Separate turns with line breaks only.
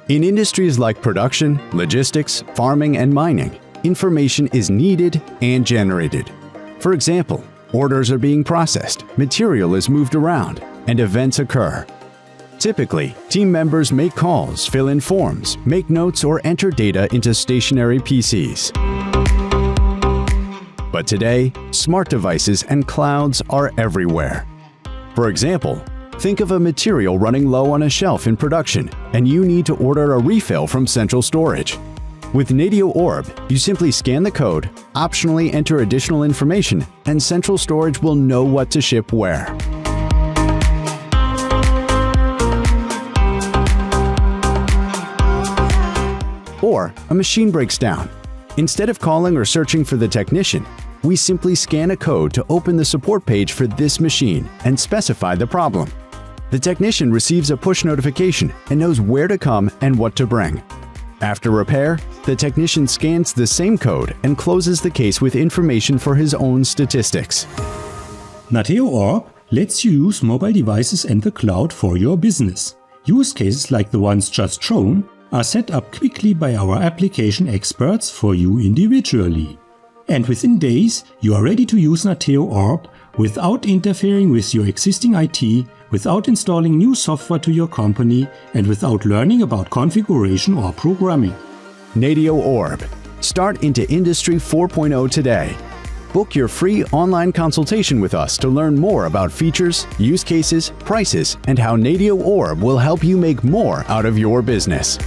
In industries like production, logistics, farming, and mining, information is needed and generated. For example, orders are being processed, material is moved around, and events occur. Typically, team members make calls, fill in forms, make notes, or enter data into stationary PCs. But today, smart devices and clouds are everywhere. For example, think of a material running low on a shelf in production, and you need to order a refill from central storage. With NateoOrb, you simply scan the code, optionally enter additional information, and central storage will know what to ship where. Or a machine breaks down. Instead of calling or searching for the technician, we simply scan a code to open the support page for this machine and specify the problem. The technician receives a push notification and knows where to come and what to bring. After repair, the technician scans the same code and closes the case with information for his own statistics.
NateoOrb lets you use mobile devices and the cloud for your business. Use cases like the ones just shown are set up quickly by our application experts for you individually. And within days, you are ready to use NateoOrb without interfering with your existing IT, without installing new software to your company, and without learning about configuration or programming.
NateoOrb. Start into Industry 4.0 today. Book your free online consultation with us to learn more about features, use cases, prices, and how NateoOrb will help you make more out of your business.